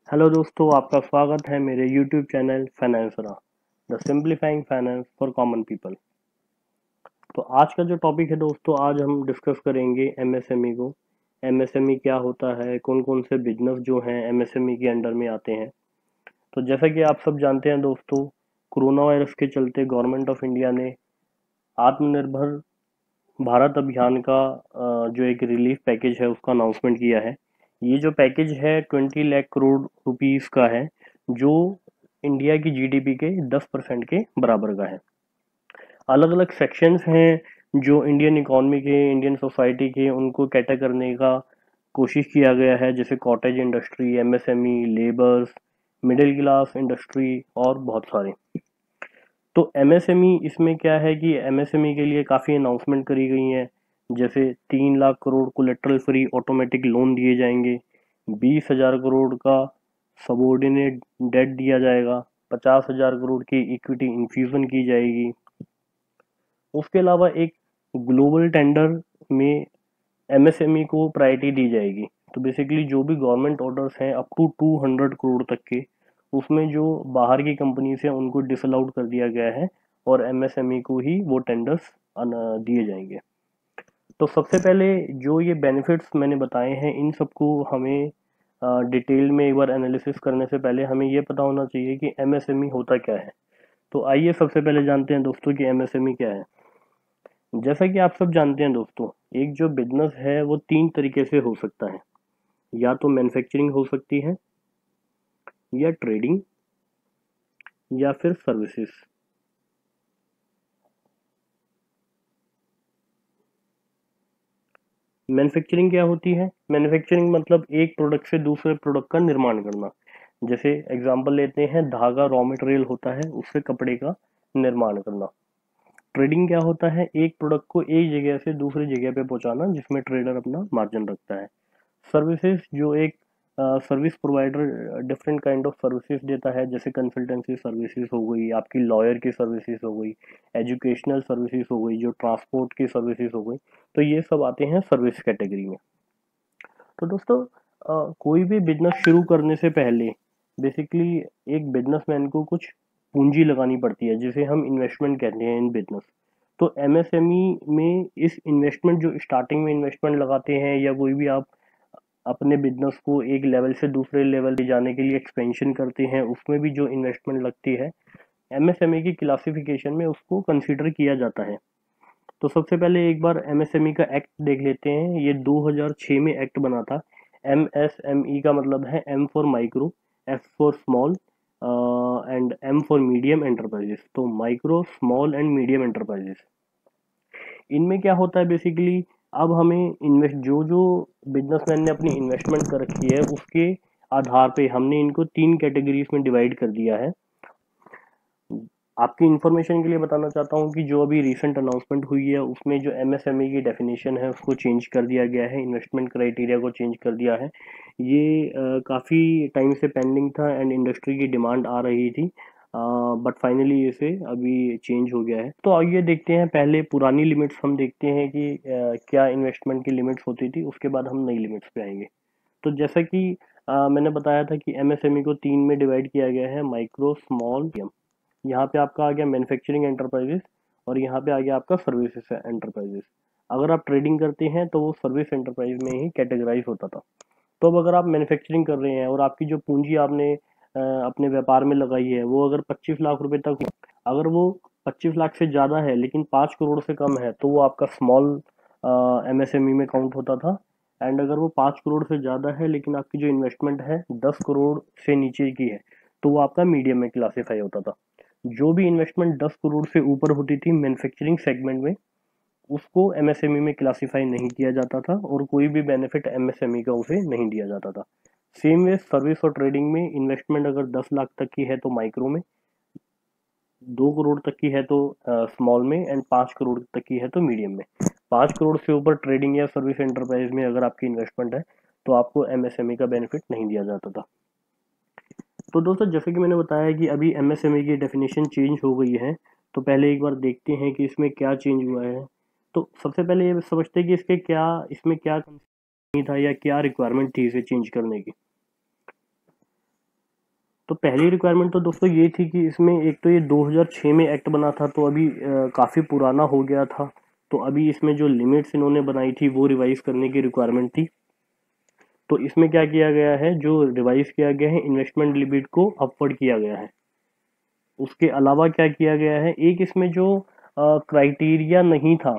Hello दोस्तों, आपका स्वागत है मेरे यूट्यूब चैनल फाइनेंसरा, the simplifying finance for common people. तो आज का जो टॉपिक है दोस्तों, आज हम डिस्कस करेंगे एमएसएमई को। एमएसएमई क्या होता है, कौन कौन से बिजनेस जो हैं एमएसएमई के अंडर में आते हैं। तो जैसा कि आप सब जानते हैं दोस्तों, कोरोना वायरस के चलते गवर्नमेंट ऑफ इंडिया ने आत्मनिर्भर भारत अभियान का जो एक रिलीफ पैकेज है उसका अनाउंसमेंट किया है। ये जो पैकेज है 20 लाख करोड़ रुपीस का है, जो इंडिया की जीडीपी के 10% के बराबर का है। अलग अलग सेक्शंस हैं जो इंडियन इकोनॉमी के, इंडियन सोसाइटी के, उनको कैटर करने का कोशिश किया गया है, जैसे cottage industry, MSME, labours, middle class industry और बहुत सारे। तो एमएसएमई इसमें क्या है कि एमएसएमई के लिए काफ़ी अनाउंसमेंट करी गई हैं। जैसे 3 lakh crore collateral free automatic loan दिए जाएंगे, 20,000 करोड़ का सबॉर्डिनेट डेट दिया जाएगा, 50,000 करोड़ की इक्विटी इन्फ्यूजन की जाएगी। उसके अलावा एक ग्लोबल टेंडर में एमएसएमई को प्रायोरिटी दी जाएगी। तो बेसिकली जो भी गवर्नमेंट ऑर्डर्स हैं अप टू 200 करोड़ तक के, उसमें जो बाहर की कंपनीज हैं उनको डिसअलाउड कर दिया गया है और एमएसएमई को ही वो टेंडर्स दिए जाएंगे। तो सबसे पहले जो ये बेनिफिट्स मैंने बताए हैं, इन सबको हमें डिटेल में एक बार एनालिसिस करने से पहले हमें ये पता होना चाहिए कि एमएसएमई होता क्या है। तो आइए सबसे पहले जानते हैं दोस्तों कि एमएसएमई क्या है। जैसा कि आप सब जानते हैं दोस्तों, एक जो बिजनेस है वो 3 तरीके से हो सकता है। या तो मैन्युफैक्चरिंग हो सकती है, या ट्रेडिंग, या फिर सर्विसेज। मैन्युफैक्चरिंग क्या होती है? मैन्युफैक्चरिंग मतलब एक प्रोडक्ट से दूसरे प्रोडक्ट का निर्माण करना। जैसे एग्जांपल लेते हैं, धागा रॉ मटेरियल होता है, उससे कपड़े का निर्माण करना। ट्रेडिंग क्या होता है? एक प्रोडक्ट को एक जगह से दूसरी जगह पे पहुंचाना, जिसमें ट्रेडर अपना मार्जिन रखता है। सर्विसेज जो एक service provider different kind of services देता है, जैसे कंसल्टेंसी सर्विसेज हो गई, आपकी लॉयर की सर्विसेज हो गई, एजुकेशनल सर्विसेज हो गई, जो ट्रांसपोर्ट की सर्विसेज हो गई। तो ये सब आते हैं सर्विस कैटेगरी में। तो दोस्तों, कोई भी बिजनेस शुरू करने से पहले बेसिकली एक बिजनेसमैन को कुछ पूंजी लगानी पड़ती है, जिसे हम इन्वेस्टमेंट कहते हैं इन बिजनेस। तो एमएसएमई में इस इन्वेस्टमेंट, जो स्टार्टिंग में इन्वेस्टमेंट लगाते हैं, या कोई भी आप अपने बिजनेस को एक लेवल से दूसरे लेवल ले जाने के लिए एक्सपेंशन करते हैं, उसमें भी जो इन्वेस्टमेंट लगती है, एमएसएमई की क्लासिफिकेशन में उसको कंसीडर किया जाता है। तो सबसे पहले एक बार एमएसएमई का एक्ट देख लेते हैं। ये 2006 में एक्ट बना था। एमएसएमई का मतलब है M for micro, S for small and M for medium enterprises. तो micro, small and medium enterprises, इनमें क्या होता है बेसिकली, अब हमें इन्वेस्ट, जो जो बिजनेसमैन ने अपनी इन्वेस्टमेंट कर रखी है उसके आधार पे हमने इनको 3 कैटेगरीज में डिवाइड कर दिया है। आपकी इंफॉर्मेशन के लिए बताना चाहता हूँ कि जो अभी रिसेंट अनाउंसमेंट हुई है उसमें जो एमएसएमई की डेफिनेशन है उसको चेंज कर दिया गया है, इन्वेस्टमेंट क्राइटेरिया को चेंज कर दिया है। ये काफ़ी टाइम से पेंडिंग था एंड इंडस्ट्री की डिमांड आ रही थी, बट फाइनली इसे अभी चेंज हो गया है। तो आइए देखते हैं, पहले पुरानी लिमिट्स हम देखते हैं कि क्या इन्वेस्टमेंट की लिमिट्स होती थी, उसके बाद हम नई लिमिट्स पे आएंगे। तो जैसा कि मैंने बताया था कि एमएसएमई को 3 में डिवाइड किया गया है, माइक्रो, स्मॉल, मीडियम। यहाँ पे आपका आ गया मैन्युफैक्चरिंग एंटरप्राइजेस, और यहाँ पे आ गया आपका सर्विसेज एंटरप्राइजेस। अगर आप ट्रेडिंग करते हैं तो वो सर्विस एंटरप्राइज में ही कैटेगराइज होता था। तो अब अगर आप मैन्युफैक्चरिंग कर रहे हैं और आपकी जो पूंजी आपने अपने व्यापार में लगाई है वो अगर 25 लाख रुपए तक, अगर वो 25 लाख से ज़्यादा है लेकिन 5 करोड़ से कम है, तो वो आपका स्मॉल एमएसएमई में काउंट होता था। एंड अगर वो 5 करोड़ से ज़्यादा है लेकिन आपकी जो इन्वेस्टमेंट है 10 करोड़ से नीचे की है, तो वो आपका मीडियम में क्लासीफाई होता था। जो भी इन्वेस्टमेंट 10 करोड़ से ऊपर होती थी मैन्युफैक्चरिंग सेगमेंट में, उसको एमएसएमई में क्लासिफाई नहीं किया जाता था और कोई भी बेनिफिट एमएसएमई का उसे नहीं दिया जाता था। सेम वे सर्विस और ट्रेडिंग में इन्वेस्टमेंट अगर 10 लाख तक की है तो माइक्रो में, 2 करोड़ तक की है तो स्मॉल में, एंड 5 करोड़ तक की है तो मीडियम में। 5 करोड़ से ऊपर ट्रेडिंग या सर्विस एंटरप्राइज में अगर आपकी इन्वेस्टमेंट है तो आपको एमएसएमई का बेनिफिट नहीं दिया जाता था। तो दोस्तों, जैसे कि मैंने बताया कि अभी एमएसएमई की डेफिनेशन चेंज हो गई है, तो पहले एक बार देखते हैं कि इसमें क्या चेंज हुआ है। तो सबसे पहले ये समझते हैं कि इसमें क्या नहीं था या क्या रिक्वायरमेंट थी इसे चेंज करने की। तो पहली रिक्वायरमेंट तो दोस्तों ये थी कि इसमें एक तो ये 2006 में एक्ट बना था, तो अभी काफ़ी पुराना हो गया था। तो अभी इसमें जो लिमिट्स इन्होंने बनाई थी वो रिवाइज करने की रिक्वायरमेंट थी। तो इसमें क्या किया गया है, जो रिवाइज किया गया है, इन्वेस्टमेंट लिमिट को अपवर्ड किया गया है। उसके अलावा क्या किया गया है, एक इसमें जो क्राइटेरिया नहीं था,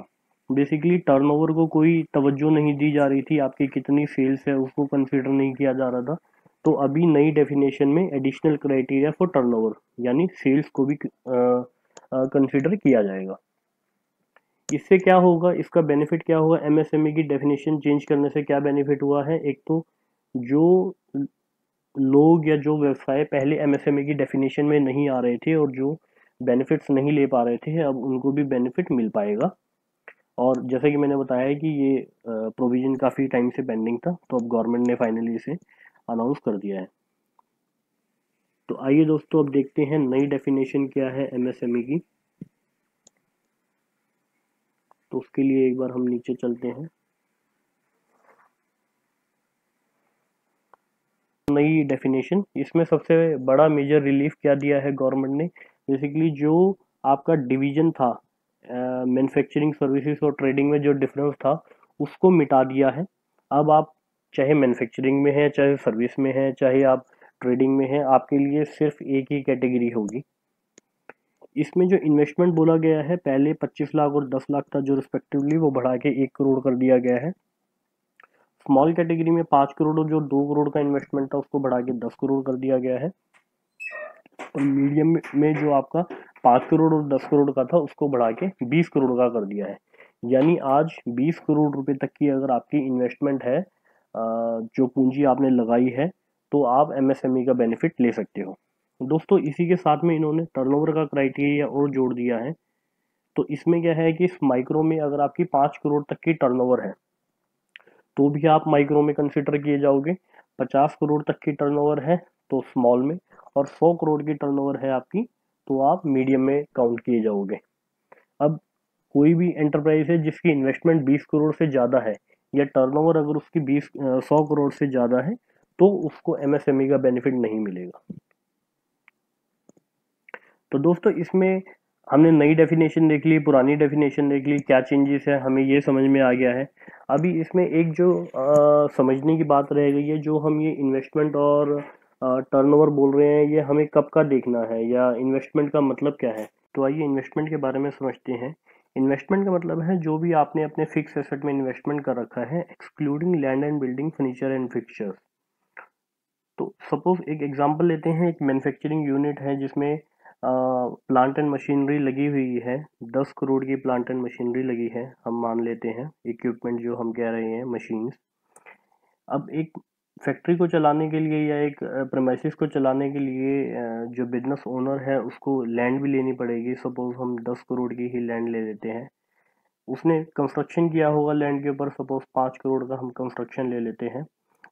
बेसिकली टर्नओवर को कोई तवज्जो नहीं दी जा रही थी, आपकी कितनी सेल्स है उसको कंसीडर नहीं किया जा रहा था। तो अभी नई डेफिनेशन में एडिशनल क्राइटेरिया फॉर टर्नओवर यानी सेल्स को भी कंसीडर किया जाएगा। इससे क्या होगा, इसका बेनिफिट क्या होगा, एमएसएमई की डेफिनेशन चेंज करने से क्या बेनिफिट हुआ है, एक तो जो लोग या जो व्यवसाय पहले एमएसएमई की डेफिनेशन में नहीं आ रहे थे और जो बेनिफिट्स नहीं ले पा रहे थे, अब उनको भी बेनिफिट मिल पाएगा। और जैसे कि मैंने बताया है कि ये प्रोविजन काफ़ी टाइम से पेंडिंग था, तो अब गवर्नमेंट ने फाइनली इसे अनाउंस कर दिया है। तो आइए दोस्तों अब देखते हैं नई डेफिनेशन क्या है एमएसएमई की। तो उसके लिए एक बार हम नीचे चलते हैं। नई डेफिनेशन, इसमें सबसे बड़ा मेजर रिलीफ क्या दिया है गवर्नमेंट ने, बेसिकली जो आपका डिवीजन था मैन्युफैक्चरिंग सर्विसेज और ट्रेडिंग में जो डिफरेंस था उसको मिटा दिया है। अब आप चाहे मैन्युफैक्चरिंग में है, चाहे सर्विस में है, चाहे आप ट्रेडिंग में है, आपके लिए सिर्फ एक ही कैटेगरी होगी। इसमें जो इन्वेस्टमेंट बोला गया है, पहले 25 लाख और 10 लाख था जो रिस्पेक्टिवली, वो बढ़ा के 1 करोड़ कर दिया गया है। स्मॉल कैटेगरी में 5 करोड़ और जो 2 करोड़ का इन्वेस्टमेंट था उसको बढ़ा के 10 करोड़ कर दिया गया है। और मीडियम में जो आपका 5 करोड़ और 10 करोड़ का था उसको बढ़ा के 20 करोड़ का कर दिया है। यानी आज 20 करोड़ रुपए तक की अगर आपकी इन्वेस्टमेंट है, जो पूंजी आपने लगाई है, तो आप एमएसएमई का बेनिफिट ले सकते हो। दोस्तों इसी के साथ में इन्होंने टर्नओवर का क्राइटेरिया और जोड़ दिया है। तो इसमें क्या है कि इस माइक्रो में अगर आपकी 5 करोड़ तक की टर्नओवर है तो भी आप माइक्रो में कंसिडर किए जाओगे। 50 करोड़ तक की टर्नओवर है तो स्मॉल में, और 100 करोड़ की टर्नओवर है आपकी तो आप मीडियम में काउंट किए जाओगे। अब कोई भी एंटरप्राइज है जिसकी इन्वेस्टमेंट 20 करोड़ से ज़्यादा है या टर्नओवर अगर उसकी 100 करोड़ से ज़्यादा है तो उसको एमएसएमई का बेनिफिट नहीं मिलेगा। तो दोस्तों इसमें हमने नई डेफिनेशन देख ली, पुरानी डेफिनेशन देख ली, क्या चेंजेस है हमें ये समझ में आ गया है। अभी इसमें एक जो समझने की बात रह गई है, जो हम ये इन्वेस्टमेंट और टर्नओवर बोल रहे हैं, ये हमें कब का देखना है या इन्वेस्टमेंट का मतलब क्या है। तो आइए इन्वेस्टमेंट के बारे में समझते हैं। इन्वेस्टमेंट का मतलब है जो भी आपने अपने फिक्स एसेट में इन्वेस्टमेंट कर रखा है, excluding land and building, furniture and fixtures. तो सपोज एक एग्जांपल लेते हैं, एक मैन्युफैक्चरिंग यूनिट है जिसमें प्लांट एंड मशीनरी लगी हुई है, 10 करोड़ की प्लांट एंड मशीनरी लगी है, हम मान लेते हैं, इक्विपमेंट जो हम कह रहे हैं मशीन्स। अब एक फैक्ट्री को चलाने के लिए या एक प्रेमाइसिस को चलाने के लिए जो बिजनेस ओनर है उसको लैंड भी लेनी पड़ेगी। सपोज हम 10 करोड़ की ही लैंड ले लेते हैं, उसने कंस्ट्रक्शन किया होगा लैंड के ऊपर, सपोज 5 करोड़ का हम कंस्ट्रक्शन ले लेते हैं।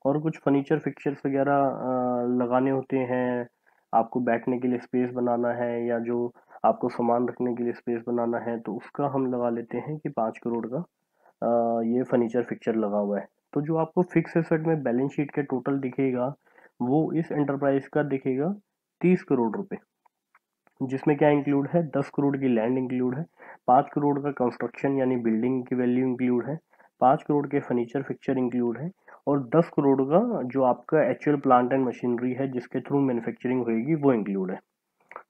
और कुछ फर्नीचर फिक्चर्स वगैरह लगाने होते हैं, आपको बैठने के लिए स्पेस बनाना है या जो आपको सामान रखने के लिए स्पेस बनाना है, तो उसका हम लगा लेते हैं कि 5 करोड़ का ये फर्नीचर फिक्चर लगा हुआ है। तो जो आपको फिक्स एसेट में बैलेंस शीट के टोटल दिखेगा वो इस एंटरप्राइज का दिखेगा 30 करोड़ रुपए, जिसमें क्या इंक्लूड है, 10 करोड़ की लैंड इंक्लूड है, 5 करोड़ का कंस्ट्रक्शन यानी बिल्डिंग की वैल्यू इंक्लूड है, 5 करोड़ के फर्नीचर फिक्चर इंक्लूड है, और 10 करोड़ का जो आपका एक्चुअल प्लांट एंड मशीनरी है जिसके थ्रू मैन्युफैक्चरिंग होगी वो इंक्लूड है।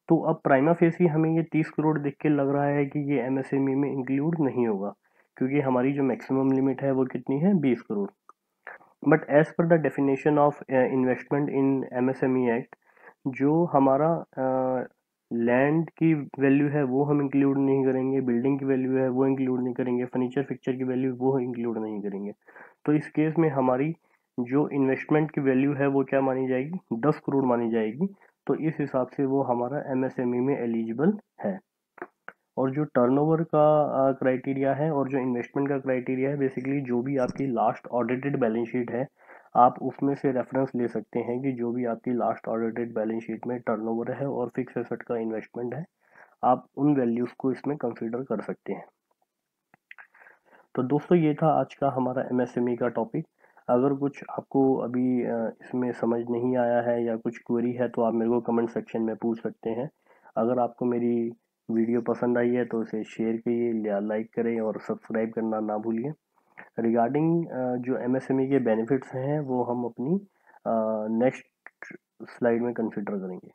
तो अब प्राइमा फेसी हमें ये 30 करोड़ देख के लग रहा है कि ये एमएसएमई में इंक्लूड नहीं होगा, क्योंकि हमारी जो मैक्सिमम लिमिट है वो कितनी है, 20 crore. But as per the definition of investment in MSME act, जो हमारा लैंड की वैल्यू है वो हम इंक्लूड नहीं करेंगे, बिल्डिंग की वैल्यू है वो इंक्लूड नहीं करेंगे, फर्नीचर फिक्चर की वैल्यू वो इंक्लूड नहीं करेंगे। तो इस केस में हमारी जो इन्वेस्टमेंट की वैल्यू है वो क्या मानी जाएगी, 10 करोड़ मानी जाएगी। तो इस हिसाब से वो हमारा एमएसएमई में एलिजिबल है। और जो टर्नओवर का क्राइटेरिया है और जो इन्वेस्टमेंट का क्राइटेरिया है, बेसिकली जो भी आपकी लास्ट ऑडिटेड बैलेंस शीट है, आप उसमें से रेफरेंस ले सकते हैं कि जो भी आपकी लास्ट ऑडिटेड बैलेंस शीट में टर्नओवर है और फिक्स एसेट का इन्वेस्टमेंट है, आप उन वैल्यूज़ को इसमें कंसीडर कर सकते हैं। तो दोस्तों ये था आज का हमारा एमएसएमई का टॉपिक। अगर कुछ आपको अभी इसमें समझ नहीं आया है या कुछ क्वेरी है तो आप मेरे को कमेंट सेक्शन में पूछ सकते हैं। अगर आपको मेरी वीडियो पसंद आई है तो उसे शेयर करिए या लाइक करें और सब्सक्राइब करना ना भूलिए। रिगार्डिंग जो एमएसएमई के बेनिफिट्स हैं वो हम अपनी नेक्स्ट स्लाइड में कंसिडर करेंगे।